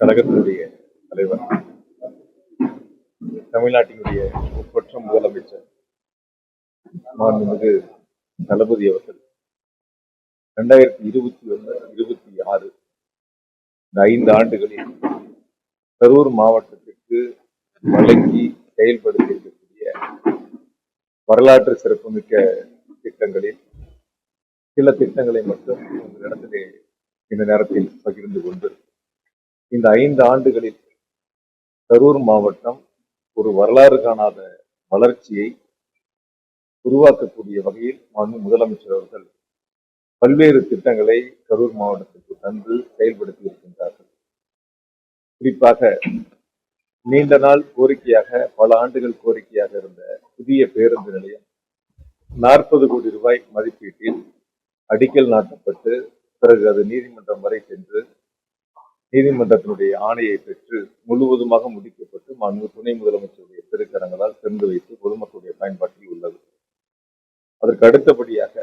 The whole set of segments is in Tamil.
கழகத்தினுடைய தலைவர், தமிழ்நாட்டினுடைய ஒப்பற்ற முதலமைச்சர் மாண்புமிகு தளபதி அவர்கள் 2021-26 இந்த 5 ஆண்டுகளில் கரூர் மாவட்டத்திற்கு வழங்கி செயல்படுத்தி இருக்கக்கூடிய வரலாற்று சிறப்புமிக்க திட்டங்களில் சில திட்டங்களை மட்டும் உங்களிடத்திலே இந்த நேரத்தில் பகிர்ந்து கொண்டு, இந்த 5 ஆண்டுகளில் கரூர் மாவட்டம் ஒரு வரலாறு காணாத வளர்ச்சியை உருவாக்கக்கூடிய வகையில் மாண்பு முதலமைச்சர் அவர்கள் பல்வேறு திட்டங்களை கரூர் மாவட்டத்திற்கு தந்து செயல்படுத்தி இருக்கின்றார்கள். குறிப்பாக நீண்ட நாள் கோரிக்கையாக, பல ஆண்டுகள் கோரிக்கையாக இருந்த புதிய பேருந்து நிலையம் 40 கோடி ரூபாய் மதிப்பீட்டில் அடிக்கல் நாட்டப்பட்டு, பிறகு அது நீதிமன்றம் வரை சென்று நீதிமன்றத்தினுடைய ஆணையை பெற்று முழுவதுமாக முடிக்கப்பட்டு மாண்பு துணை முதலமைச்சருடைய திருக்கரங்களால் திறந்து வைத்து பொதுமக்களுடைய பயன்பாட்டில் உள்ளது. அதற்கு அடுத்தபடியாக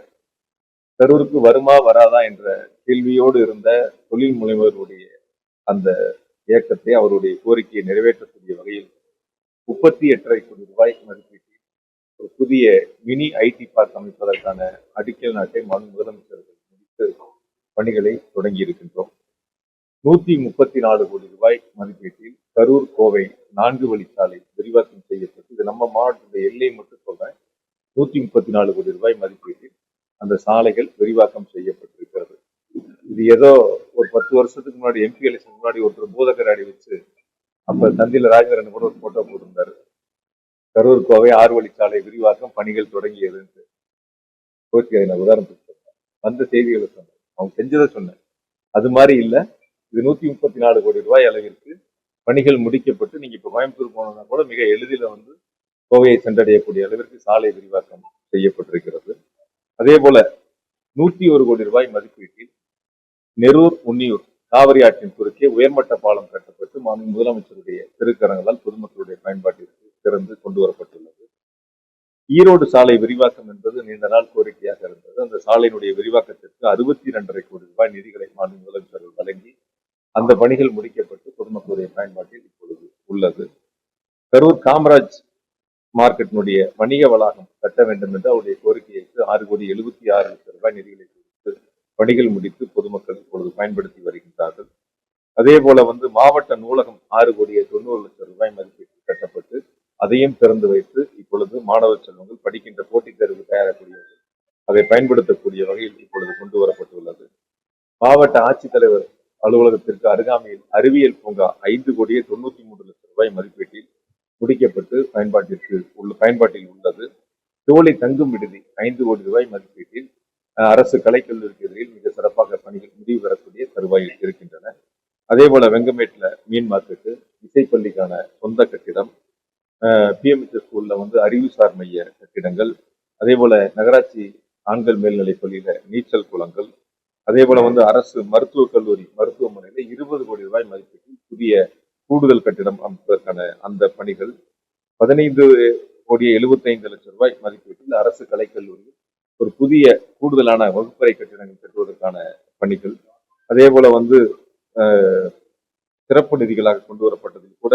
கரூருக்கு வருமா வராதா என்ற கேள்வியோடு இருந்த தொழில் முனைவருடைய அந்த இயக்கத்தை, அவருடைய கோரிக்கையை நிறைவேற்றக்கூடிய வகையில் 38.5 கோடி ரூபாய் மதிப்பீட்டில் ஒரு புதிய மினி ஐடி பார்க் அமைப்பதற்கான அடிக்கல் நாட்டை மாண்பு முதலமைச்சர்கள் முடித்து பணிகளை தொடங்கி இருக்கின்றோம். 134 கோடி ரூபாய் மதிப்பீட்டில் கரூர் கோவை 4 வழிச்சாலை விரிவாக்கம் செய்யப்பட்டு, இது நம்ம மாவட்டத்துடைய எல்லை மட்டும் சொல்றேன், 134 கோடி ரூபாய் மதிப்பீட்டில் அந்த சாலைகள் விரிவாக்கம் செய்யப்பட்டிருக்கிறது. இது ஏதோ ஒரு 10 வருஷத்துக்கு முன்னாடி எம்பி எலெக்ஷன் முன்னாடி ஒருத்தர் பூதக்கரை வச்சு அப்ப தந்தில ராஜேந்திரன் கூட ஒரு போட்டோ போட்டிருந்தாரு, கரூர் கோவை 6 வழிச்சாலை விரிவாக்கம் பணிகள் தொடங்கியது. ஓகே, நான் உதாரணத்துக்கு சொன்னேன், அந்த செய்திகளை சொன்னேன், அவங்க செஞ்சதை சொன்னேன். அது மாதிரி இல்லை, இது 134 கோடி ரூபாய் அளவிற்கு பணிகள் முடிக்கப்பட்டு, நீங்க இப்ப கோயம்புத்தூர் போனோம்னா கூட மிக எளிதில் கோவையை சென்றடையக்கூடிய அளவிற்கு சாலை விரிவாக்கம் செய்யப்பட்டிருக்கிறது. அதே போல 101 கோடி ரூபாய் மதிப்பீட்டில் நெரூர் உன்னியூர் காவிரி ஆற்றின் குறுக்கே உயர்மட்ட பாலம் கட்டப்பட்டு மாண்பு முதலமைச்சருடைய திருக்கரங்களால் பொதுமக்களுடைய பயன்பாட்டிற்கு திறந்து கொண்டு வரப்பட்டுள்ளது. ஈரோடு சாலை விரிவாக்கம் என்பது நீண்ட நாள் கோரிக்கையாக இருந்தது. அந்த சாலையினுடைய விரிவாக்கத்திற்கு 62.5 கோடி ரூபாய் நிதிகளை மாண்பு முதலமைச்சர்கள் வழங்கி அந்த பணிகள் முடிக்கப்பட்டு பொதுமக்களுடைய பயன்பாட்டில் இப்பொழுது உள்ளது. கரூர் காமராஜ் மார்க்கெட்டினுடைய வணிக வளாகம் கட்ட வேண்டும் என்று அவருடைய கோரிக்கைக்கு 6.76 கோடி ரூபாய் நிதிகளை கொடுத்து பணிகள் முடித்து பொதுமக்கள் இப்பொழுது பயன்படுத்தி வருகின்றார்கள். அதே போல மாவட்ட நூலகம் 6.90 கோடி ரூபாய் மதிப்பீட்டில் கட்டப்பட்டு அதையும் திறந்து வைத்து இப்பொழுது மாணவ செல்வங்கள் படிக்கின்ற போட்டித் தேர்வு தயாரிக்கக்கூடியவர்கள் அதை பயன்படுத்தக்கூடிய வகையில் இப்பொழுது கொண்டு வரப்பட்டுள்ளது. மாவட்ட ஆட்சித்தலைவர் அலுவலகத்திற்கு அருகாமையில் அறிவியல் பூங்கா 5.93 கோடி ரூபாய் மதிப்பீட்டில் முடிக்கப்பட்டு பயன்பாட்டில் உள்ளது. தோழி தங்கும் விடுதி 5 கோடி ரூபாய் மதிப்பீட்டில் அரசு கலைக்கல்லூரிக்கு எதிரில் மிக சிறப்பாக பணிகள் முடிவு பெறக்கூடிய தருவாயில் இருக்கின்றன. அதே போல வெங்கமேட்ல மீன் மார்க்கெட்டு, இசைப்பள்ளிக்கான சொந்த கட்டிடம், பிஎம்எச் ஸ்கூல்ல அறிவுசார் மைய கட்டிடங்கள், அதே போல நகராட்சி ஆண்கள் மேல்நிலைப் பள்ளியில நீச்சல் குளங்கள், அதே போல அரசு மருத்துவக் கல்லூரி மருத்துவமனையில 20 கோடி ரூபாய் மதிப்பீட்டில் புதிய கூடுதல் கட்டிடம் அமைப்பதற்கான அந்த பணிகள், 15.75 ரூபாய் மதிப்பீட்டில் அரசு கலைக்கல்லூரியில் ஒரு புதிய கூடுதலான வகுப்பறை கட்டிடங்கள் கட்டுவதற்கான பணிகள், அதே போல சிறப்பு நிதிகளாக கொண்டு வரப்பட்டதில் கூட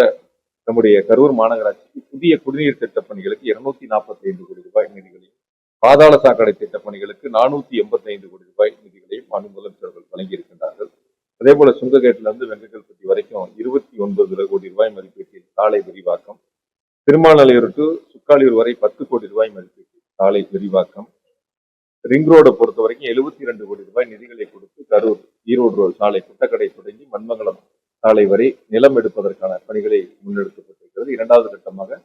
நம்முடைய கரூர் மாநகராட்சிக்கு புதிய குடிநீர் திட்ட பணிகளுக்கு 245 கோடி ரூபாய் நிதிகளையும், பாதாள சாக்கடை திட்ட பணிகளுக்கு 485 கோடி ரூபாய் நிதிகளையும் மாநில முதலமைச்சர்கள் வழங்கியிருக்கின்றார்கள். அதே போல சுங்ககேட்ல வெங்கல்பட்டி வரைக்கும் 29 கோடி ரூபாய் மதிப்பீட்டில் சாலை விரிவாக்கம், திருமாநலையூர் டு சுக்காலியூர் வரை 10 கோடி ரூபாய் மதிப்பீட்டில் சாலை விரிவாக்கம், ரிங் ரோடை பொறுத்த வரைக்கும் 72 கோடி ரூபாய் நிதிகளை கொடுத்து கரூர் ஈரோடு ரோடு சாலை குட்டக்கடை தொடங்கி மண்மங்கலம் சாலை வரை நிலம் எடுப்பதற்கான பணிகளை முன்னெடுக்கப்பட்டிருக்கிறது. 2வது கட்டமாக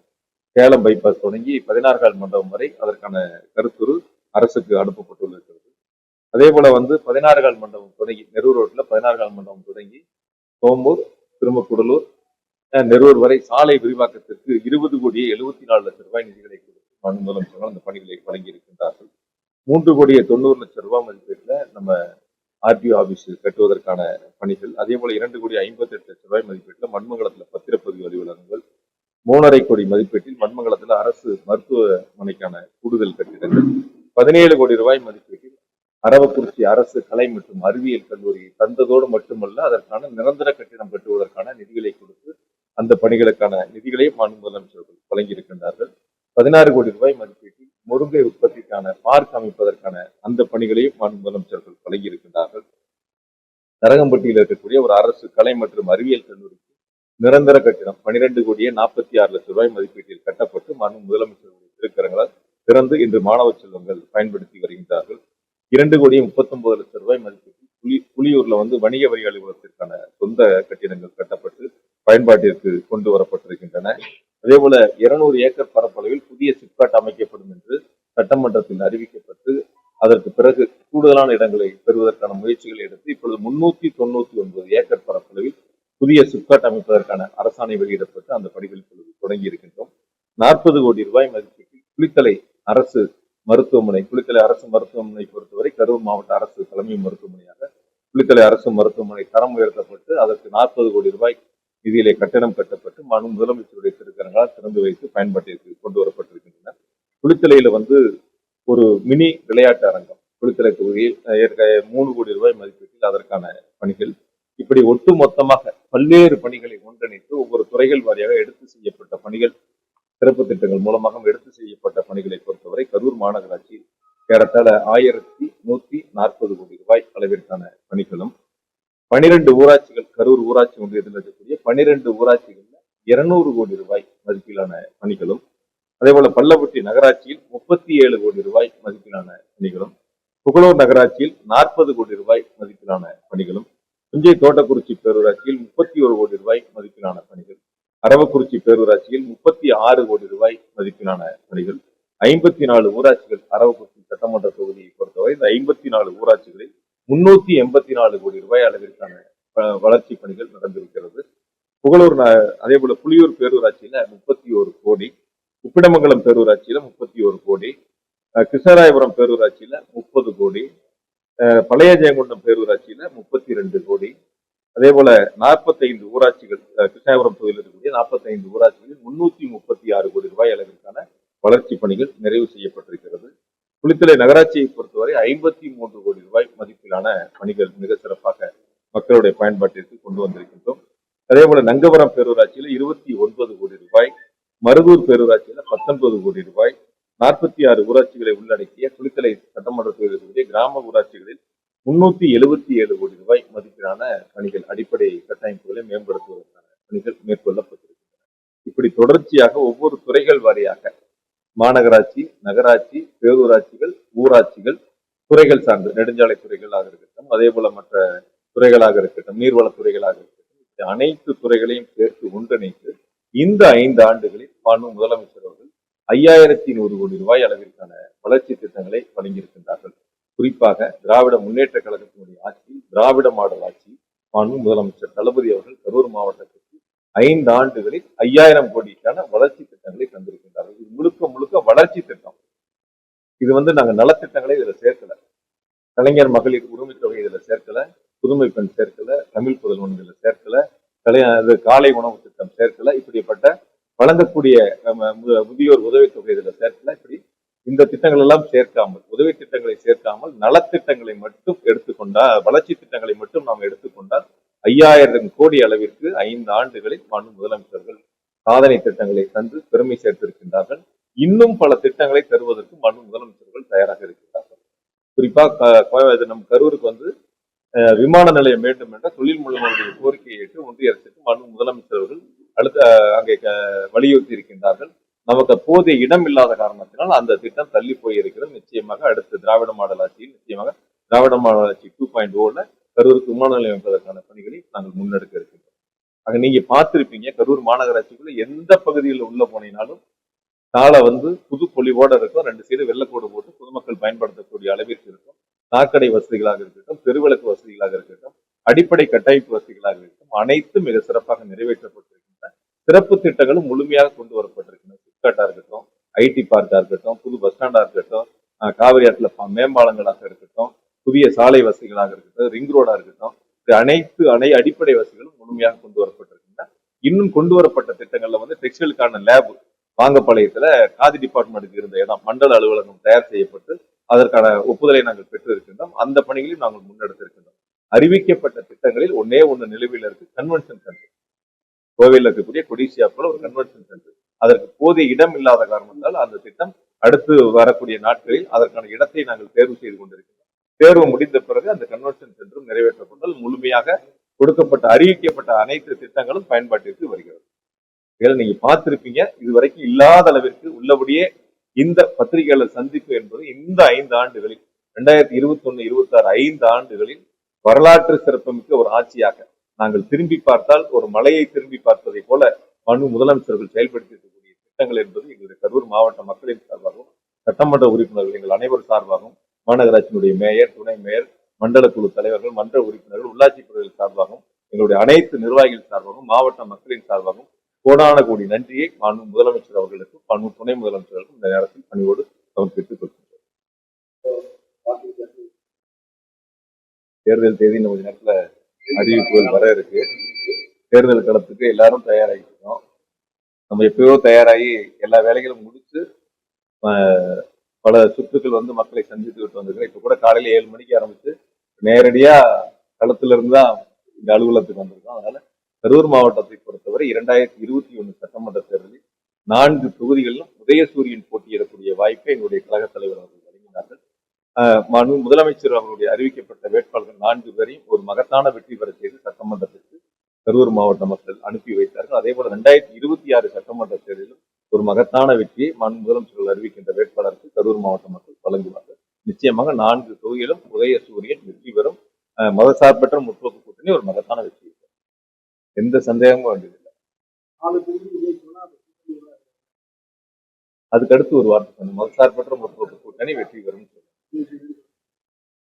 சேலம் பைபாஸ் தொடங்கி 16 கால் மண்டபம் வரை அதற்கான கருத்துரு அரசுக்கு அனுப்பப்பட்டுள்ளது. அதே போல 16 கால் மண்டபம் தொடங்கி நெரூர் ரோட்ல 16 கால் மண்டபம் தொடங்கி சோம்பூர், திருமக்குடலூர், நெரூர் வரை சாலை விரிவாக்கத்திற்கு 20.74 கோடி ரூபாய் நிதிகளை கொடுத்து மாநில முதலமைச்சர்கள் அந்த பணிகளை வழங்கி இருக்கின்றார்கள். 3.90 ரூபாய் மதிப்பீட்டில் நம்ம ஆர்டிஓ ஆபீஸ் கட்டுவதற்கான பணிகள், அதே போல 2.58 ரூபாய் மதிப்பீட்டில் மண்மங்கலத்தில் பத்திரப்பதிவு அலுவலகங்கள், 3.5 கோடி மதிப்பீட்டில் மண்மங்கலத்தில் அரசு மருத்துவமனைக்கான கூடுதல் கட்டிடங்கள், 17 கோடி ரூபாய் மதிப்பீட்டில் அரவக்குறிச்சி அரசு கலை மற்றும் அறிவியல் கல்லூரியை தந்ததோடு மட்டுமல்ல, அதற்கான நிரந்தர கட்டிடம் கட்டுவதற்கான நிதிகளை கொடுத்து அந்த பணிகளுக்கான நிதிகளை மாண்பு முதலமைச்சர்கள் வழங்கியிருக்கின்றார்கள். 16 கோடி ரூபாய் மதிப்பீட்டில் முருங்கை உற்பத்திக்கான பார்க் அமைப்பதற்கான அந்த பணிகளையும் மாண்பு முதலமைச்சர்கள் வழங்கியிருக்கின்றார்கள். தரகம்பட்டியில் இருக்கக்கூடிய ஒரு அரசு கலை மற்றும் அறிவியல் கல்லூரிக்கு நிரந்தர கட்டிடம் 12 கோடியே 46 லட்சம் ரூபாய் மதிப்பீட்டில் கட்டப்பட்டு மாண்பு முதலமைச்சர்களுடைய திருக்கரங்களால் திறந்து இன்று மாணவ செல்வங்கள் பயன்படுத்தி வருகின்றார்கள். 2 கோடியே 39 லட்சம் ரூபாய் மதிப்பீட்டில் புலியூர்ல வணிக வரி அலுவலகத்திற்கான சொந்த கட்டிடங்கள் கட்டப்பட்டு பயன்பாட்டிற்கு கொண்டு வரப்பட்டிருக்கின்றன. அதே போல 200 ஏக்கர் பரப்பளவில் புதிய சிப்காட் அமைக்கப்படும் என்று சட்டமன்றத்தில் அறிவிக்கப்பட்டு அதற்கு பிறகு கூடுதலான இடங்களை பெறுவதற்கான முயற்சிகளை எடுத்து இப்பொழுது 399 ஏக்கர் பரப்பளவில் புதிய சிப்காட் அமைப்பதற்கான அரசாணை வெளியிடப்பட்டு அந்த பணிகள் இப்பொழுது தொடங்கி இருக்கின்றோம். 40 கோடி ரூபாய் மதிப்பீட்டில் குளித்தலை அரசு மருத்துவமனை பொறுத்தவரை கரூர் மாவட்ட அரசு தலைமை மருத்துவமனையாக குளித்தலை அரசு மருத்துவமனை தரம் உயர்த்தப்பட்டு அதற்கு 40 கோடி ரூபாய் நிதியிலே கட்டணம் கட்டப்பட்டு மாண்பு முதலமைச்சருடைய திருக்கரங்களால் திறந்து வைத்து பயன்பாட்டிற்கு கொண்டு வரப்பட்டிருக்கின்றன. குளித்தலையில ஒரு மினி விளையாட்டு அரங்கம் குளித்தலை தொகுதியில் 3 கோடி ரூபாய் மதிப்பீட்டில் அதற்கான பணிகள், இப்படி ஒட்டு மொத்தமாக பல்வேறு பணிகளை ஒன்றிணைத்து ஒவ்வொரு துறைகள் வாரியாக எடுத்து செய்யப்பட்ட பணிகள், சிறப்பு திட்டங்கள் மூலமாக எடுத்து செய்யப்பட்ட பணிகளை பொறுத்தவரை கரூர் மாநகராட்சி ஏறத்தாழ 1140 கோடி ரூபாய் அளவிற்கான பணிகளும், 12 ஊராட்சிகள் கரூர் ஊராட்சி ஒன்றியத்தில் இருக்கக்கூடிய 12 ஊராட்சிகள்ல 200 கோடி ரூபாய் மதிப்பிலான பணிகளும், அதே போல பள்ளப்பட்டி நகராட்சியில் 37 கோடி ரூபாய் மதிப்பிலான பணிகளும், புகழூர் நகராட்சியில் 40 கோடி ரூபாய் மதிப்பிலான பணிகளும், புஞ்சை தோட்டக்குறிச்சி பேரூராட்சியில் 31 கோடி ரூபாய் மதிப்பிலான பணிகள், அரவக்குறிச்சி பேரூராட்சியில் 36 கோடி ரூபாய் மதிப்பிலான பணிகள், 54 ஊராட்சிகள் அரவக்குறிச்சி சட்டமன்ற தொகுதியை பொறுத்தவரை இந்த 54 ஊராட்சிகளில் 384 கோடி ரூபாய் அளவிற்கான வளர்ச்சி பணிகள் நடந்திருக்கிறது. புகழூர் அதே போல புலியூர் பேரூராட்சியில 31 கோடி, உப்பிடமங்கலம் பேரூராட்சியில 31 கோடி, கிருஷ்ணராயபுரம் பேரூராட்சியில 30 கோடி, பழைய ஜெயங்கொண்டம் பேரூராட்சியில 32 கோடி, அதே போல 45 ஊராட்சிகள் கிருஷ்ணாபுரம் தொகுதியில் இருக்கக்கூடிய 45 ஊராட்சிகளில் 336 கோடி ரூபாய் அளவிற்கான வளர்ச்சி பணிகள் நிறைவு செய்யப்பட்டிருக்கிறது. குளித்தலை நகராட்சியை பொறுத்தவரை 53 கோடி ரூபாய் மதிப்பிலான பணிகள் மிக சிறப்பாக மக்களுடைய பயன்பாட்டிற்கு கொண்டு வந்திருக்கின்றோம். அதே போல நங்கவரம் பேரூராட்சியில 29 கோடி ரூபாய், மருதூர் பேரூராட்சியில 19 கோடி ரூபாய், 46 ஊராட்சிகளை உள்ளடக்கிய குளித்தலை சட்டமன்ற தொகுதியிலுடைய கிராம ஊராட்சிகளில் 377 கோடி ரூபாய் மதிப்பிலான பணிகள், அடிப்படை கட்டமைப்புகளை மேம்படுத்துவதற்கான பணிகள் மேற்கொள்ளப்பட்டிருக்கின்றன. இப்படி தொடர்ச்சியாக ஒவ்வொரு துறைகள் வாரியாக மாநகராட்சி, நகராட்சி, பேரூராட்சிகள், ஊராட்சிகள், துறைகள் சார்ந்து நெடுஞ்சாலை துறைகளாக இருக்கட்டும், அதே போல மற்ற துறைகளாக இருக்கட்டும், நீர்வளத் துறைகளாக இருக்கட்டும், அனைத்து துறைகளையும் சேர்த்து ஒன்றிணைத்து இந்த 5 ஆண்டுகளில் மாண்பு முதலமைச்சர் அவர்கள் 5100 கோடி ரூபாய் அளவிற்கான வளர்ச்சி திட்டங்களை வழங்கியிருக்கின்றார்கள். குறிப்பாக திராவிட முன்னேற்ற கழகத்தினுடைய ஆட்சி, திராவிட மாடல் ஆட்சி, மாண்பு முதலமைச்சர் தளபதி அவர்கள் கரூர் மாவட்டத்திற்கு 5 ஆண்டுகளில் 5000 கோடிக்கான வளர்ச்சி திட்டங்களை தந்திருக்கின்றார்கள். இது முழுக்க முழுக்க வளர்ச்சி திட்டம். இது நாங்க நலத்திட்டங்களை இதுல சேர்க்கல, கலைஞர் மகளிர் உரிமை தொகை இதுல சேர்க்கல, புதுமை பெண் சேர்க்கல, தமிழ் புதல்வன் இதுல சேர்க்கல, காலை உணவு திட்டம் சேர்க்கல, இப்படிப்பட்ட வழங்கக்கூடிய முதியோர் உதவித்தொகை இதுல சேர்க்கல. இப்படி இந்த திட்டங்கள் எல்லாம் சேர்க்காமல், உதவி திட்டங்களை சேர்க்காமல் நலத்திட்டங்களை மட்டும் எடுத்துக்கொண்டால், வளர்ச்சி திட்டங்களை மட்டும் நாம் எடுத்துக்கொண்டால் 5000 கோடி அளவிற்கு 5 ஆண்டுகளில் மாண்பு முதலமைச்சர்கள் சாதனை திட்டங்களை தந்து பெருமை சேர்த்திருக்கின்றார்கள். இன்னும் பல திட்டங்களை தருவதற்கு மாண்பு முதலமைச்சர்கள் தயாராக இருக்கின்றார்கள். குறிப்பா நம் கரூருக்கு விமான நிலையம் வேண்டும் என்ற தொழில் முனைவோருடைய கோரிக்கையை ஏற்று ஒன்றிய அரசுக்கு மாண்பு முதலமைச்சர்கள் அங்கே வலியுறுத்தி இருக்கின்றார்கள். நமக்கு போதிய இடம் இல்லாத காரணத்தினால் அந்த திட்டம் தள்ளி போயிருக்கிறது. நிச்சயமாக அடுத்த திராவிட மாடல் ஆட்சியில் நிச்சயமாக திராவிட மாடல் ஆட்சி 2.0 கரூருக்கு விமான நிலையம் அமைப்பதற்கான பணிகளை நாங்கள் முன்னெடுக்க இருக்கின்றோம். ஆக நீங்க பார்த்திருப்பீங்க, கரூர் மாநகராட்சிக்குள்ள எந்த பகுதியில் உள்ள போனீங்கனாலும் சாலை புது பொலிவோட இருக்கும், 2 சைடு வெள்ளக்கோடு போட்டு பொதுமக்கள் பயன்படுத்தக்கூடிய அளவிற்கு இருக்கும். சாக்கடை வசதிகளாக இருக்கட்டும், தெருவிளக்கு வசதிகளாக இருக்கட்டும், அடிப்படை கட்டமைப்பு வசதிகளாக இருக்கட்டும், அனைத்தும் மிக சிறப்பாக நிறைவேற்றப்பட்டிருக்கின்றன. சிறப்பு திட்டங்களும் முழுமையாக கொண்டு வரப்பட்டிருக்கின்றன. சிப்காட்டா இருக்கட்டும், ஐடி பார்க்கா இருக்கட்டும், புது பஸ் ஸ்டாண்டா இருக்கட்டும், காவிரி ஆற்றுல மேம்பாலங்களாக இருக்கட்டும், புதிய சாலை வசதிகளாக இருக்கட்டும், ரிங் ரோடா இருக்கட்டும், அனைத்து அடிப்படை வசதிகளும் முழுமையாக கொண்டு வரப்பட்டிருக்கின்றன. இன்னும் கொண்டு வரப்பட்ட திட்டங்கள்ல டெக்ஸ்டைலுக்கான லேப் வாங்கப்பாளையத்துல காதி டிபார்ட்மெண்ட்டுக்கு இருந்த இடம் மண்டல அலுவலகம் தயார் செய்யப்பட்டு அதற்கான ஒப்புதலை நாங்கள் பெற்று இருக்கின்றோம். அந்த பணிகளையும் நாங்கள் முன்னெடுத்திருக்கின்றோம். அறிவிக்கப்பட்ட திட்டங்களில் ஒன்னே ஒன்று நிலுவையில் இருக்கு, கன்வென்ஷன் சென்டர். கோவையில் இருக்கக்கூடிய கொடிசியா போல ஒரு கன்வென்ஷன் சென்டர். அதற்கு போதிய இடம் இல்லாத காரணத்தால் அந்த திட்டம் அடுத்து வரக்கூடிய நாட்களில் அதற்கான இடத்தை நாங்கள் தேர்வு செய்து கொண்டிருக்கிறோம். தேர்வு முடிந்த பிறகு அந்த கன்வென்ஷன் சென்டரும் நிறைவேற்றப்பட்டால் முழுமையாக கொடுக்கப்பட்ட அறிவிக்கப்பட்ட அனைத்து திட்டங்களும் பயன்பாட்டிற்கு வருகிறது. இதில் நீங்க பார்த்திருப்பீங்க, இதுவரைக்கும் இல்லாத அளவிற்கு உள்ளபடியே இந்த பத்திரிகையாளர் சந்திப்பு என்பது இந்த 5 ஆண்டுகளில் 2021-26 5 ஆண்டுகளில் வரலாற்று சிறப்புமிக்க ஒரு ஆட்சியாக நாங்கள் திரும்பி பார்த்தால் ஒரு மலையை திரும்பி பார்ப்பதை போல முதலமைச்சர்கள் செயல்படுத்தி இருக்கக்கூடிய திட்டங்கள் என்பது எங்களுடைய கரூர் மாவட்ட மக்களின் சார்பாகவும் சட்டமன்ற உறுப்பினர்கள் எங்கள் அனைவரும் சார்பாகவும் மாநகராட்சியினுடைய மேயர், துணை மேயர், மண்டல குழு தலைவர்கள், மன்ற உறுப்பினர்கள், உள்ளாட்சி பிரிவுகள் சார்பாகவும் எங்களுடைய அனைத்து நிர்வாகிகள் சார்பாகவும் மாவட்ட மக்களின் சார்பாகவும் கோடான கோடி நன்றியை முதலமைச்சர் அவர்களுக்கும் துணை முதலமைச்சர்களுக்கும் இந்த நேரத்தில் பணியோடு சமர்ப்பித்துக் கொள்கின்றோம். தேர்தல் தேதி நம்ம நேரத்துல அறிவிப்புகள் வர இருக்கு. தேர்தல் களத்துக்கு எல்லாரும் தயாராகிட்டு இருக்கோம். நம்ம எப்பயோ தயாராகி எல்லா வேலைகளும் முடிச்சு பல சுற்றுக்கள் வந்து மக்களை சந்தித்து விட்டு வந்திருக்கோம். இப்ப கூட காலையில 7 மணிக்கு ஆரம்பிச்சு நேரடியா களத்துல இருந்துதான் இந்த அலுவலகத்துக்கு வந்திருக்கோம். அதனால கரூர் மாவட்டத்தை பொறுத்தவரை 2021 சட்டமன்ற தேர்தலில் 4 தொகுதிகளிலும் உதயசூரியன் போட்டியிடக்கூடிய வாய்ப்பை எங்களுடைய கழக தலைவர் அவர்கள் வழங்கினார்கள். முதலமைச்சர் அவர்களுடைய அறிவிக்கப்பட்ட வேட்பாளர்கள் 4 பேரையும் ஒரு மகத்தான வெற்றி பெற செய்து சட்டமன்றத்திற்கு கரூர் மாவட்ட மக்கள் அனுப்பி வைத்தார்கள். அதே போல 2026 சட்டமன்ற தேர்தலிலும் ஒரு மகத்தான வெற்றியை முதலமைச்சர்கள் அறிவிக்கின்ற வேட்பாளருக்கு கரூர் மாவட்ட மக்கள் வழங்குவார்கள். நிச்சயமாக 4 தொகுதியிலும் உதயசூரியன் வெற்றி பெறும். மதசார்பற்ற முற்போக்கு கூட்டணி ஒரு மகத்தான வெற்றி, எந்த சந்தேகமும் வேண்டியதில்லை. அதுக்கு அடுத்து ஒரு வார்த்தை சொன்ன, மதசார்பற்ற முற்போக்கு கூட்டணி வெற்றி பெறும்.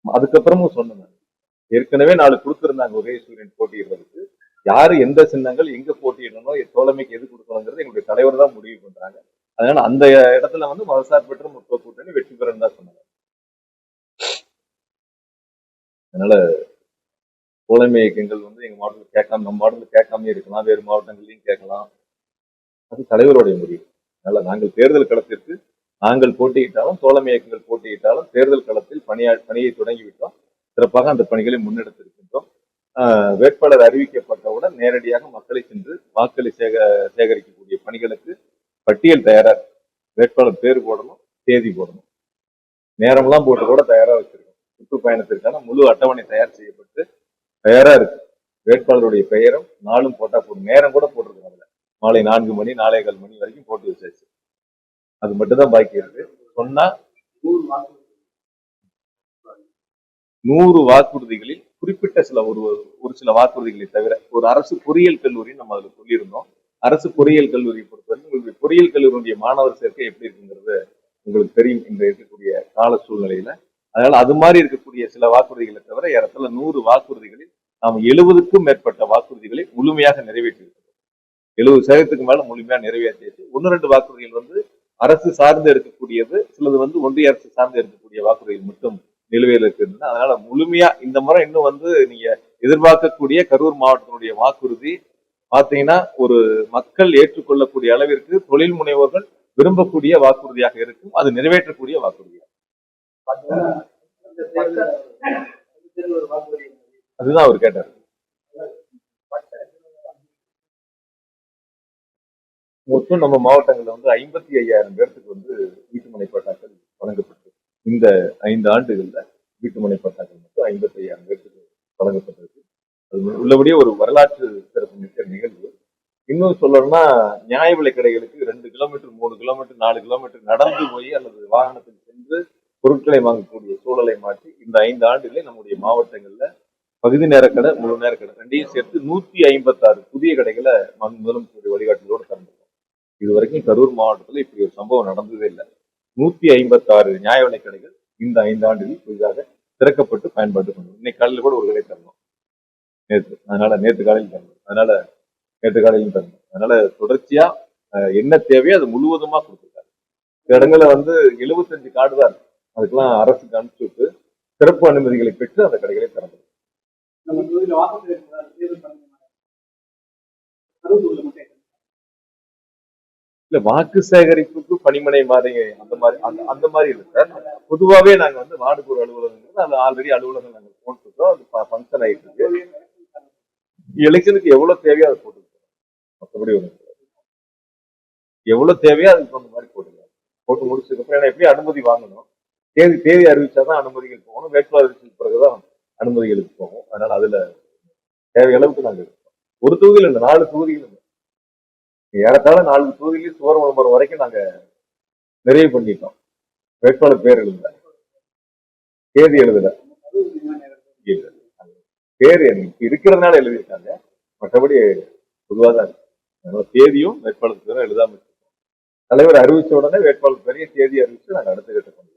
அதுக்கப்புறமும் சொன்னேன், ஏற்கனவே 4 கொடுத்திருந்தாங்க உதயசூரியன் போட்டியிடுறதுக்கு. யாரு எந்த சின்னங்கள் எங்க போட்டியிடணும், தோழமைக்கு எது கொடுக்கணுங்கிறது எங்களுடைய தலைவர் தான் முடிவு பண்றாங்க. அதனால அந்த இடத்துல வந்து மதசார்பற்ற முற்போக்கு கூட்டணி வெற்றி பெறும் தான் சொன்னாங்க. அதனால தோழமை இயக்கங்கள் வந்து எங்க மாவட்டத்தில் கேட்காம, நம்ம மாவட்டத்தில் கேட்காம இருக்கலாம், வேறு மாவட்டங்களையும் கேட்கலாம், அது தலைவருடைய முடிவு. அதனால நாங்கள் தேர்தல் களத்திற்கு நாங்கள் போட்டியிட்டாலும், தோழமை இயக்கங்கள் போட்டியிட்டாலும் தேர்தல் களத்தில் பணியை தொடங்கிவிட்டோம். சிறப்பாக அந்த பணிகளை முன்னெடுத்திருக்கின்றோம். வேட்பாளர் அறிவிக்கப்பட்டவுடன் நேரடியாக மக்களை சென்று வாக்களை சேகரிக்கக்கூடிய பணிகளுக்கு பட்டியல் தயாரா இருக்கு. வேட்பாளர் பேர் போடணும், தேதி போடணும், நேரம்லாம் போட்டு கூட தயாரா வச்சிருக்கோம். சுற்றுப்பயணத்திற்கான முழு அட்டவணை தயார் செய்யப்பட்டு தயாரா இருக்கு. வேட்பாளருடைய பெயரும் நாளும் போட்டா போடும், நேரம் கூட போட்டிருக்கோம். அதுல மாலை 4 மணி 4:15 மணி வரைக்கும் போட்டு வச்சாச்சு. அது மட்டும்தான் பாக்கி இருக்கு. சொன்னா 100 வாக்குறுதிகளில் குறிப்பிட்ட ஒரு சில வாக்குறுதிகளை தவிர ஒரு அரசு பொறியியல் கல்லூரி நம்ம அதுல சொல்லியிருந்தோம். அரசு பொறியியல் கல்லூரியை பொறுத்தவரை உங்களுக்கு பொறியியல் கல்லூரியுடைய மாணவர் சேர்க்கை எப்படி இருக்குங்கிறது உங்களுக்கு தெரியும் இந்த இருக்கக்கூடிய கால சூழ்நிலையில. அதனால அது மாதிரி இருக்கக்கூடிய சில வாக்குறுதிகளை தவிர இடத்துல 100 வாக்குறுதிகளில் நாம் 70க்கும் மேற்பட்ட வாக்குறுதிகளை முழுமையாக நிறைவேற்றியிருக்கிறோம். 70% மேல முழுமையாக நிறைவேற்றியாச்சு. 1-2 வாக்குறுதிகள் வந்து அரசு சார்ந்து இருக்கக்கூடியது, சிலது வந்து ஒன்றிய அரசு சார்ந்து இருக்கக்கூடிய வாக்குறுதிகள் மட்டும் நிலுவையில் இருக்கிறது. அதனால முழுமையா இந்த முறை இன்னும் வந்து நீங்க எதிர்பார்க்கக்கூடிய கரூர் மாவட்டத்தினுடைய வாக்குறுதி பாத்தீங்கன்னா ஒரு மக்கள் ஏற்றுக்கொள்ளக்கூடிய அளவிற்கு தொழில் முனைவோர்கள் விரும்பக்கூடிய வாக்குறுதியாக இருக்கும். அது நிறைவேற்றக்கூடிய வாக்குறுதியாக. அதுதான் அவர் கேட்டார். மொத்தம் நம்ம மாவட்டங்கள்ல வந்து 55,000 பேருக்கு வந்து வீட்டுமனை பட்டாக்கள் வழங்கப்பட்டு இந்த 5 ஆண்டுகள்ல வீட்டுமனை பட்டாக்கள் மட்டும் 55,000 பேருக்கு வழங்கப்பட்டிருக்கு. அது உள்ளபடியே ஒரு வரலாற்று சிறப்பு மிக்க நிகழ்வு. இன்னும் சொல்லணும்னா நியாய விலை கடைகளுக்கு 2 கிலோமீட்டர் 3 கிலோமீட்டர் 4 கிலோமீட்டர் நடந்து போய் அல்லது வாகனத்தில் சென்று பொருட்களை வாங்கக்கூடிய சூழலை மாற்றி இந்த 5 ஆண்டுகளில் நம்முடைய மாவட்டங்கள்ல பகுதி நேர கடை, முழு நேர கடை ரெண்டையும் சேர்த்து 156 புதிய கடைகளை முதலமைச்சருடைய வழிகாட்டுதலோடு திறந்திருக்கோம். இது வரைக்கும் கரூர் மாவட்டத்தில் இப்படி ஒரு சம்பவம் நடந்ததே இல்லை. 156 நியாய விலை கடைகள் இந்த 5 ஆண்டுகளில் புதிதாக திறக்கப்பட்டு பயன்பாட்டு கொண்டோம். இன்னைக்கு காலையில் கூட ஒரு கடை தரணும் நேற்று. அதனால நேற்று காலையில் தரணும். அதனால தொடர்ச்சியா என்ன தேவையோ அது முழுவதுமா கொடுத்துருக்காங்க. இந்த இடங்களை வந்து 75 கார்டு தான் இருக்கு. அதுக்கெல்லாம் அரசுக்கு அனுப்பிச்சு விட்டு சிறப்பு அனுமதிகளை பெற்று அந்த கடைகளை திறந்தது. இல்ல வாக்கு சேகரிப்புக்கு பணிமனை மாதிரி அந்த மாதிரி இல்லை சார். பொதுவாவே நாங்க வந்து வார்டுக்கு ஒரு அலுவலகங்கிறது அது ஆல்ரெடி அலுவலகம் நாங்க போட்டுருக்கோம். அது ஃபங்க்ஷன் ஆயிட்டு இருக்கு. எலெக்ஷனுக்கு எவ்வளவு தேவையோ அதை போட்டுருக்கோம். மற்றபடி ஒண்ணு எவ்வளவு தேவையோ அதுக்கு தகுந்த மாதிரி போட்டுக்கலாம். போட்டு முடிச்சதுக்கு அப்புறம் ஏன்னா எப்படி அனுமதி வாங்கணும், தேதி அறிவிச்சாதான் அனுமதிகள் போகணும். வேட்பாளர் அறிவிச்சதுக்கு பிறகுதான் அனுமதிகளுக்கு போகும். அதனால அதுல தேவை அளவுக்கு நாங்க இருக்கோம். ஒரு தொகுதியில் இல்லை, 4 தொகுதிகள் ஏறத்தாழ 4 தொகுதியிலையும் சுவர் விளம்பரம் வரைக்கும் நாங்க நிறைவு பண்ணிட்டோம். வேட்பாளர் பேர் எழுதல, தேதி எழுதல, பேர் இருக்கிறதுனால எழுதியிருக்காங்க. மற்றபடி பொதுவாக தான் இருக்கு. அதனால தேதியும் வேட்பாளர் பேரும் எழுதாம இருக்கு. தலைவர் அறிவிச்ச உடனே வேட்பாளர் பெரிய தேதி அறிவிச்சு நாங்க அடுத்த கட்ட கொண்டு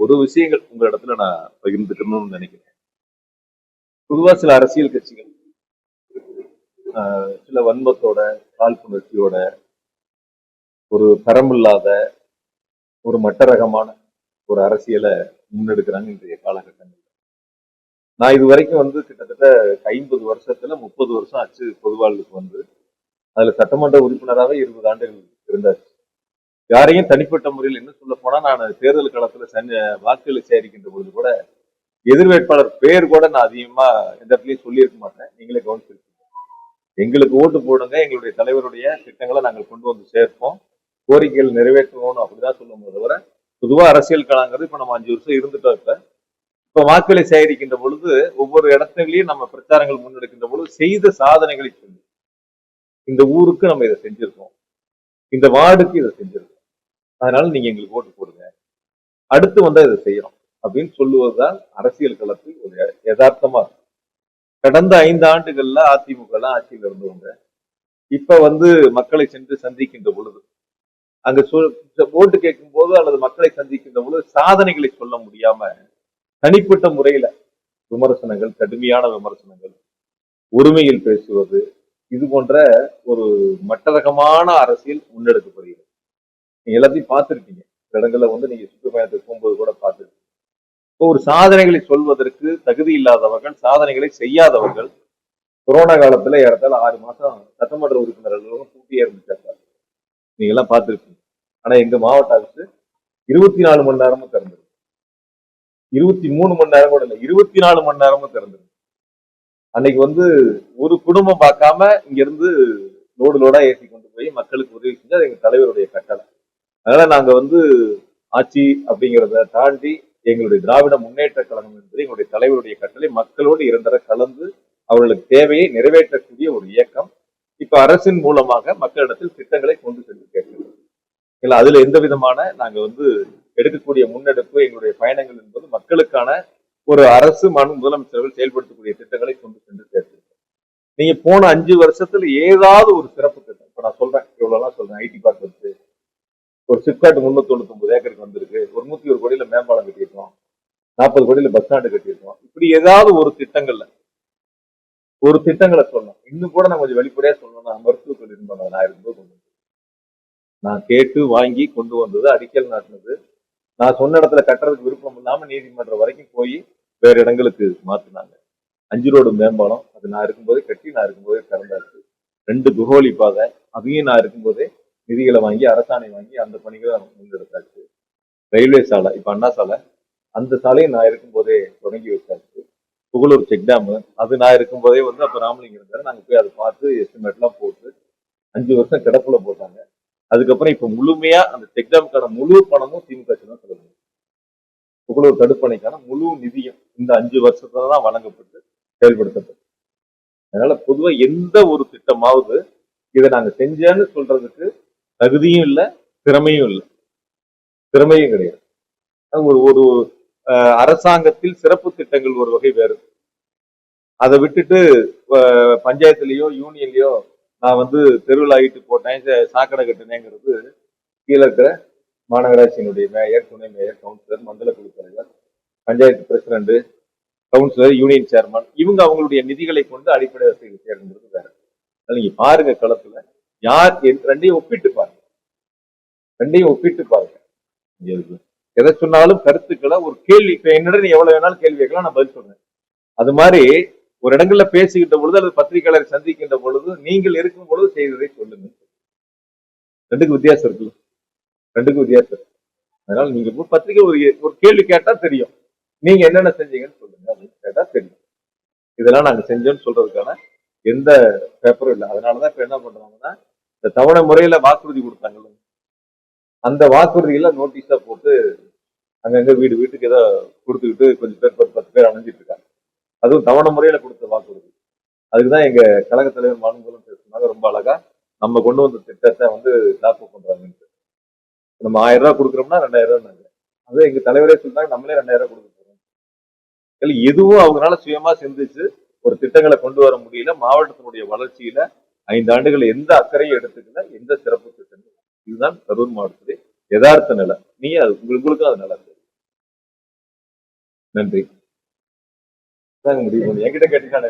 ஒரு விஷயங்கள் உங்க இடத்துல நான் பகிர்ந்துக்கணும்னு நினைக்கிறேன். பொதுவா சில அரசியல் கட்சிகள் சில வன்மத்தோட, காழ்ப்புணர்ச்சியோட, ஒரு தரமில்லாத, ஒரு மட்ட ரகமான ஒரு அரசியலை முன்னெடுக்கிறாங்க இன்றைய காலகட்டங்கள். நான் இது வரைக்கும் வந்து கிட்டத்தட்ட 50 வருஷத்துல 30 வருஷம் ஆச்சு பொதுவாழ்வுக்கு வந்து. அதுல சட்டமன்ற உறுப்பினராகவே 20 ஆண்டுகள் இருந்தாச்சு. யாரையும் தனிப்பட்ட முறையில் என்ன சொல்ல போனா, நான் தேர்தல் களத்துல வாக்குகளை சேரிக்கின்ற பொழுது கூட எதிர் வேட்பாளர் பேர் கூட நான் அதிகமா எந்த இடத்துலயும் சொல்லியிருக்க மாட்டேன். நீங்களே கவனிச்சிருக்கீங்க. எங்களுக்கு ஓட்டு போடுங்க, எங்களுடைய தலைவருடைய திட்டங்களை நாங்கள் கொண்டு வந்து சேர்ப்போம், கோரிக்கைகள் நிறைவேற்றுவோம்னு அப்படிதான் சொல்லும் போது தவிர, பொதுவா அரசியல் களங்கிறது இப்ப நம்ம 5 வருஷம் இருந்துட்டோம். இப்ப வாக்குகளை சேகரிக்கின்ற பொழுது ஒவ்வொரு இடத்துலயும் நம்ம பிரச்சாரங்கள் முன்னெடுக்கின்ற பொழுது செய்த சாதனைகளை சொல்லி, இந்த ஊருக்கு நம்ம இதை செஞ்சிருக்கோம், இந்த வார்டுக்கு இதை செஞ்சிருக்கோம், அதனால நீங்க எங்களுக்கு ஓட்டு போடுங்க, அடுத்து வந்தா இதை செய்யறோம் அப்படின்னு சொல்லுவதுதான் அரசியல் களத்தில் ஒரு யதார்த்தமா இருக்கும். கடந்த 5 ஆண்டுகள்ல அதிமுக எல்லாம் ஆட்சியில் இருந்தவங்க இப்ப வந்து மக்களை சென்று சந்திக்கின்ற பொழுது, அங்க ஓட்டு கேட்கும் போது அல்லது மக்களை சந்திக்கின்ற பொழுது சாதனைகளை சொல்ல முடியாம தனிப்பட்ட முறையில விமர்சனங்கள், கடுமையான விமர்சனங்கள், உரிமையில் பேசுவது, இது போன்ற ஒரு மட்டரகமான அரசியல் முன்னெடுக்கப்படுகிறது. நீங்க எல்லாத்தையும் பார்த்திருக்கீங்க. இடங்கள்ல வந்து நீங்க சுற்றுப்பயணத்துக்கு போகும்போது கூட பார்த்துருக்கீங்க. இப்போ ஒரு சாதனைகளை சொல்வதற்கு தகுதி இல்லாதவர்கள், சாதனைகளை செய்யாதவர்கள் கொரோனா காலத்துல ஏறத்தாழ 6 மாசம் சட்டமன்ற உறுப்பினர்களும் கூட்டியே இருந்துச்சாங்க. நீங்க எல்லாம் பார்த்திருக்கீங்க. ஆனா எங்க மாவட்ட அரசு 24 மணி நேரமும் திறந்திருக்கு. 23 மணி நேரம் கூட இல்லை, 24 மணி நேரமும் திறந்திருக்கு. அன்னைக்கு வந்து ஒரு குடும்பம் பார்க்காம இங்க இருந்து லோடா ஏற்றி கொண்டு போய் மக்களுக்கு உதவி செஞ்சு அது எங்க தலைவருடைய கட்டளை. அதனால நாங்க வந்து ஆட்சி அப்படிங்கிறத தாண்டி எங்களுடைய திராவிட முன்னேற்ற கழகம் என்பது எங்களுடைய தலைவருடைய கட்டளை. மக்களோடு இரண்டரை கலந்து அவர்களுக்கு தேவையை நிறைவேற்றக்கூடிய ஒரு இயக்கம். இப்ப அரசின் மூலமாக மக்களிடத்தில் திட்டங்களை கொண்டு சென்று கேட்கிறோம். இல்லை, அதுல எந்த விதமான நாங்க வந்து எடுக்கக்கூடிய முன்னெடுப்பு, எங்களுடைய பயணங்கள் என்பது மக்களுக்கான ஒரு அரசு முதலமைச்சர்கள் செயல்படுத்தக்கூடிய திட்டங்களை கொண்டு சென்று சேர்த்திருக்கோம். நீங்க போன 5 வருஷத்துல ஏதாவது ஒரு சிறப்பு திட்டம், இப்ப நான் சொல்றேன், இவ்வளவுலாம் சொல்றேன், ஐடி பார்க் வந்து ஒரு சிப்காட் 399 ஏக்கருக்கு வந்திருக்கு, ஒரு 101 கோடியில மேம்பாலம் கட்டியிருக்கோம், 40 கோடியில பஸ் ஸ்டாண்டு கட்டியிருக்கோம். இப்படி ஏதாவது ஒரு திட்டங்களை சொல்லணும். இன்னும் கூட நான் கொஞ்சம் வெளிப்படையா சொல்லணும்னா, மருத்துவக் கல்லூரி நான் இருக்கும்போது கொண்டு நான் கேட்டு வாங்கி கொண்டு வந்தது, அடிக்கல் நாட்டினது, நான் சொன்ன இடத்துல கட்டுறதுக்கு விருப்பம் இல்லாம நீதிமன்றம் வரைக்கும் போய் வேற இடங்களுக்கு மாத்தினாங்க. 5 ரோடு மேம்பாலம் அது நான் இருக்கும்போதே கட்டி, நான் இருக்கும்போதே திறந்தாச்சு. 2 குகோலி பாதை, அதையும் நான் இருக்கும்போதே நிதிகளை வாங்கி அரசாணை வாங்கி அந்த பணிகளை முன்னெடுத்தாச்சு. ரயில்வே சாலை, இப்ப அண்ணா சாலை, அந்த சாலையை நான் இருக்கும்போதே தொடங்கி வச்சாச்சு. புகழூர் செக் டேம், அது நான் இருக்கும்போதே வந்து அப்ப ராமலிங்கம் இருந்தாரு, நாங்க போய் அதை பார்த்து எஸ்டிமேட் எல்லாம் போட்டு 5 வருஷம் கிடப்புல போட்டாங்க. அதுக்கப்புறம் இப்ப முழுமையா அந்த செக் டேமுக்கான முழு பணமும் திமுக தான் சொல்லுங்க. புகழூர் தடுப்பணைக்கான முழு நிதியம் இந்த 5 வருஷத்துல தான் வழங்கப்பட்டு செயல்படுத்தப்படும். அதனால பொதுவா எந்த ஒரு திட்டமாவது இதை நாங்க செஞ்சேன்னு சொல்றதுக்கு தகுதியும் இல்லை, திறமையும் கிடையாது. ஒரு அரசாங்கத்தில் சிறப்பு திட்டங்கள் ஒரு வகை வேறு. அதை விட்டுட்டு பஞ்சாயத்துலயோ யூனியன்லயோ நான் வந்து தெருவில் ஆகிட்டு போட்டேன், சாக்கடை கட்டினேங்கிறது கீழே இருக்கிற மாநகராட்சியினுடைய மேயர், துணை மேயர், கவுன்சிலர், மண்டல குழு தலைவர், panchayat president, councillor, union chairman, இவங்க அவங்களுடைய நிதிகளை கொண்டு அடிப்படை வசதிகள் சேர்ந்தது வேற. நீங்க பாருங்க களத்துல யார், ரெண்டையும் ஒப்பிட்டு பாருங்க. எதை சொன்னாலும் கருத்துக்களை ஒரு கேள்வி, இப்ப என்னிடம் எவ்வளவு வேணாலும் கேள்வி கேட்கலாம், நான் பதில் சொல்றேன். அது மாதிரி ஒரு இடங்கள்ல பேசுகின்ற பொழுது அல்லது பத்திரிகையாளரை சந்திக்கின்ற பொழுது நீங்கள் இருக்கும் பொழுது செய்ததை சொல்லுங்க. ரெண்டுக்கு வித்தியாசம் இருக்குல்ல, ரெண்டுக்கும் வித்தியாசம் இருக்கு. அதனால நீங்க இப்போ பத்திரிக்கை ஒரு ஒரு கேள்வி கேட்டா தெரியும், நீங்க என்னென்ன செஞ்சீங்கன்னு சொல்லுங்க அப்படின்னு கேட்டா தெரியும். இதெல்லாம் நாங்க செஞ்சோம்னு சொல்றதுக்கான எந்த பேப்பரும் இல்லை. அதனாலதான் இப்ப என்ன பண்றாங்கன்னா, இந்த தவணை முறையில வாக்குறுதி கொடுத்தாங்கல்ல, அந்த வாக்குறுதியில நோட்டீஸா போட்டு அங்கங்க வீடு வீட்டுக்கு ஏதோ கொடுத்துக்கிட்டு கொஞ்சம் பேர் 10 பேர் அணைஞ்சிட்டு இருக்காங்க. அதுவும் தவணை முறையில கொடுத்த வாக்குறுதி. அதுக்குதான் எங்க கழக தலைவர் மாண்புகளும் பேசுனாங்க ரொம்ப அழகா, நம்ம கொண்டு வந்த திட்டத்தை வந்து காப்பு பண்றாங்கன்னு. நம்ம 1000 ரூபாய் கொடுக்குறோம்னா 2000 ரூபாய். அது எங்க தலைவரே சொல்றாங்க, நம்மளே 2000 ரூபாய் கொடுக்க போறோம். எதுவும் அவங்களால சுயமா சிந்திச்சு ஒரு திட்டங்களை கொண்டு வர முடியல. மாவட்டத்தினுடைய வளர்ச்சியில 5 ஆண்டுகள் எந்த அக்கறையும் எடுத்துக்கல, எந்த சிறப்பு திட்டங்கள். இதுதான் கரூர் மாவட்டத்திலே யதார்த்த நிலை. நீங்க அது உங்களுக்கும் அது நல்லா தெரியும். நன்றி. முடிவு பண்ணு. என்கிட்ட கேட்டீங்கன்னா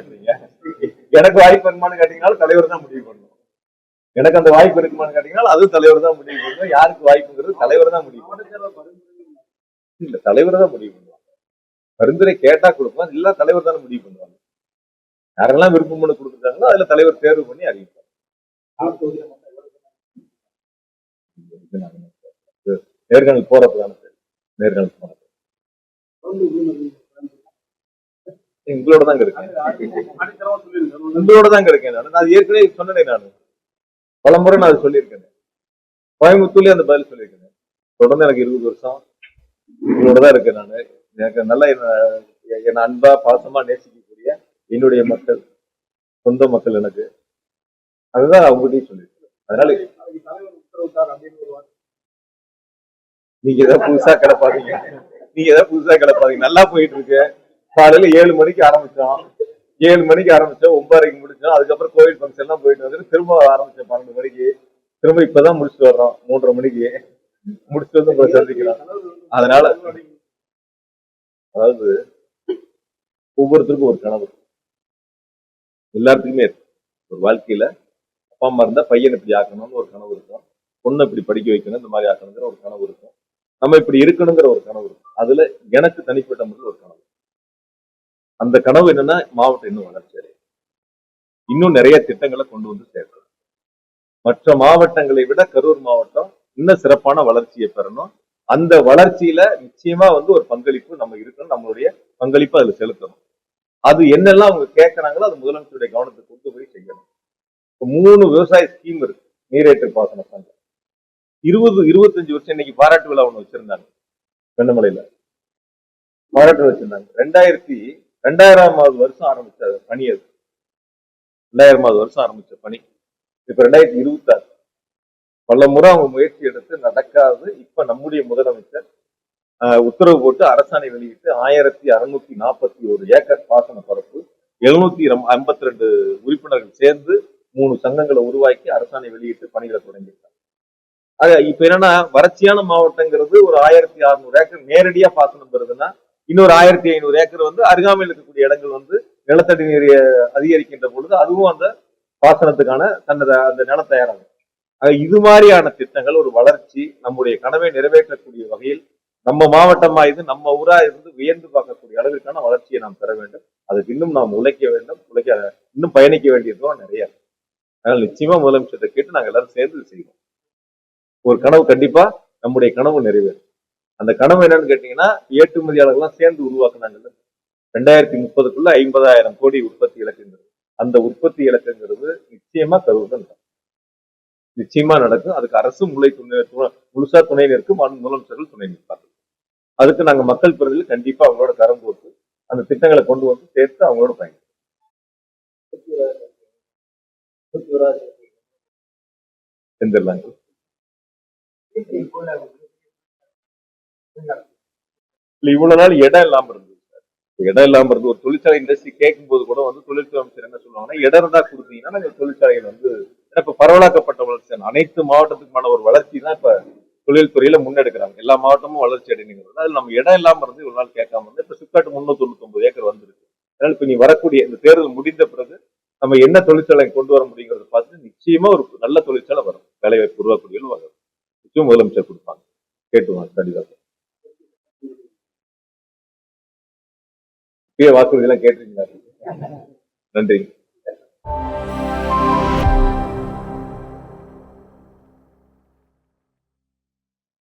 எனக்கு வாய்ப்பு வருமானு கேட்டீங்கன்னாலும் தலைவர் தான் முடிவு பண்ணணும். எனக்கு அந்த வாய்ப்பு இருக்குமான்னு கேட்டீங்கன்னா அதுவும் தலைவர் தான் முடிவு பண்ணணும். யாருக்கு வாய்ப்புங்கிறது தலைவர் தான் முடிவு பண்ணணும். இல்ல, தலைவர் தான் முடிவு பண்ணுவாங்க. பரிந்துரை கேட்டா கொடுப்போம், இல்ல தலைவர் தானே முடிவு பண்ணுவாங்க. யாரெல்லாம் விருப்பம் மனு கொடுத்துருக்காங்களோ அதுல தலைவர் தேர்வு பண்ணி அறிவிப்பார். நேர்காணல் போறப்பதான நேர்காணல் போனது உங்களோட தாங்க இருக்கேன். உங்களோட தாங்க இருக்கேன். நான் ஏற்கனவே சொன்னேன். நான் பலமுறை நான் அது சொல்லியிருக்கேன். கோயம்புத்தூர்லயே அந்த பதில் சொல்லியிருக்கேன். தொடர்ந்து எனக்கு 20 வருஷம் உங்களோட தான் இருக்கேன். நான் எனக்கு நல்லா என்ன அன்பா பாசமா நேசிக்கக்கூடிய என்னுடைய மக்கள், சொந்த மக்கள் எனக்கு. அதுதான் அவங்ககிட்டயும் சொல்லியிருக்கேன். அதனால நீங்க ஏதாவது புதுசா கிடப்பாதீங்க. நல்லா போயிட்டு இருக்கு. காலையில 7 மணிக்கு ஆரம்பிச்சோம். 9:30 முடிச்சோம். அதுக்கப்புறம் கோவில் ஃபங்க்ஷன் எல்லாம் போயிட்டு வந்து திரும்ப ஆரம்பிச்சோம் 12 மணிக்கு. திரும்ப இப்பதான் முடிச்சுட்டு வர்றோம் 3:30 மணிக்கு. முடிச்சுட்டு வந்து உங்களை சந்திக்கிறோம். அதனால அதாவது ஒவ்வொருத்தருக்கும் ஒரு கனவு, எல்லாத்துக்குமே இருக்கு. ஒரு வாழ்க்கையில அப்பா அம்மா இருந்தா பையன் இப்படி ஆக்கணும்னு ஒரு கனவு இருக்கும், பொண்ணை இப்படி படிக்க வைக்கணும் இந்த மாதிரி ஆக்கணுங்கிற ஒரு கனவு இருக்கும், நம்ம இப்படி இருக்கணுங்கிற ஒரு கனவு இருக்கும். அதுல எனக்கு தனிப்பட்ட முறையில் ஒரு கனவு. அந்த கனவு என்னன்னா, மாவட்டம் இன்னும் வளர்ச்சி அடையும், இன்னும் நிறைய திட்டங்களை கொண்டு வந்து சேர்க்கணும். மற்ற மாவட்டங்களை விட கரூர் மாவட்டம் இன்னும் சிறப்பான வளர்ச்சியை பெறணும். அந்த வளர்ச்சியில நிச்சயமா வந்து ஒரு பங்களிப்பு நம்ம இருக்கணும். நம்மளுடைய பங்களிப்பு அதுல செலுத்தணும். அது என்னெல்லாம் அவங்க கேட்கறாங்களோ அது முதலமைச்சருடைய கவனத்துக்கு கொண்டு போய் செய்யணும். 3 விவசாய ஸ்கீம் இருக்கு. நீரேற்று பாசன சங்கம் 20-25 வருஷம். இன்னைக்கு பாராட்டு விழா ஒண்ணு வச்சிருந்தாங்க வெண்ணமலையில. பாராட்டு வச்சிருந்தாங்க. 2000வது வருஷம் ஆரம்பிச்ச பணி அது. 2000வது வருஷம் ஆரம்பிச்ச பணி இப்ப 2026. பல முறை அவங்க முயற்சி எடுத்து நடக்காது. இப்ப நம்முடைய முதலமைச்சர் உத்தரவு போட்டு அரசாணை வெளியிட்டு 1641 ஏக்கர் பாசன பரப்பு, 752 உறுப்பினர்கள் சேர்ந்து 3 சங்கங்களை உருவாக்கி அரசாணை வெளியிட்டு பணிகளை தொடங்கியிருக்காங்க. இப்ப என்னன்னா, வறட்சியான மாவட்டங்கிறது ஒரு 1600 ஏக்கர் நேரடியா பாசனம் பெறுதுன்னா, இன்னொரு 1500 ஏக்கர் வந்து அருகாமையில் இருக்கக்கூடிய இடங்கள் வந்து நிலத்தடி நீர் அதிகரிக்கின்ற பொழுது அதுவும் அந்த பாசனத்துக்கான அந்த நிலம் தயாராகும். இது மாதிரியான திட்டங்கள் ஒரு வளர்ச்சி, நம்முடைய கனவை நிறைவேற்றக்கூடிய வகையில் நம்ம மாவட்டமா இது, நம்ம ஊரா இருந்து வியந்து பார்க்கக்கூடிய அளவிற்கான வளர்ச்சியை நாம் பெற வேண்டும். அதுக்கு இன்னும் நாம் உழைக்க வேண்டும். இன்னும் பயணிக்க வேண்டியதும் நிறைய. அதனால நிச்சயமா முதலமைச்சரை கேட்டு நாங்க எல்லாரும் சேர்ந்து செய்வோம். ஒரு கனவு கண்டிப்பா நம்முடைய கனவு நிறைவேறும். அந்த கனவு என்னன்னு கேட்டீங்கன்னா, ஏற்றுமதியாளர்கள்லாம் சேர்ந்து உருவாக்குனாங்கல்ல, 2030க்குள்ள 50,000 கோடி உற்பத்தி இலக்குங்கிறது. அந்த உற்பத்தி இலக்குங்கிறது நிச்சயமா கரூர் தான் நிச்சயமா நடக்கும். அதுக்கு அரசு முழுசா துணை நிற்கும், முதலமைச்சர்கள் துணை நிற்பார்கள். அதுக்கு நாங்க மக்கள் பிரதிநிதிகள் கண்டிப்பா அவங்களோட கரம் போட்டு அந்த திட்டங்களை கொண்டு வந்து சேர்த்து அவங்களோட பயணம் செஞ்சிடலாங்க. இவ்வளவு நாள் இடம் இல்லாம இருந்தது. இடம் இல்லாம இருந்து ஒரு தொழிற்சாலை இண்டஸ்ட்ரி கேட்கும் போது கூட வந்து தொழில்துறை அமைச்சர் என்ன சொல்லுவாங்கன்னா, இடம் இருந்தா கொடுத்தீங்கன்னா நாங்க தொழிற்சாலைகள் வந்து இப்ப பரவலாக்கப்பட்ட வளர்ச்சி, அனைத்து மாவட்டத்துக்குமான ஒரு வளர்ச்சி தான் இப்ப தொழில்துறையில முன்னெடுக்கிறாங்க. எல்லா மாவட்டமும் வளர்ச்சி அடைஞ்சுங்கிறது. அதுல நம்ம இடம் இல்லாம இருந்து ஒரு நாள் கேட்காம இருந்து இப்ப சிப்காட் 399 ஏக்கர் வந்துருக்கு. அதனால இப்ப நீ வரக்கூடிய இந்த தேர்தல் முடிந்த பிறகு நம்ம என்ன தொழிற்சாலை கொண்டு வர முடியுங்கிறத பார்த்து நிச்சயமா ஒரு நல்ல தொழிற்சாலை வரும், வேலைவாய்ப்பு உருவாக்கூடிய வரும். நிச்சயம் முதலமைச்சர் கொடுப்பாங்க. கேட்டுவாங்க கண்டிப்பா. வாக்குறுதி எல்லாம் கேட்டிருக்கீங்களா? நன்றி.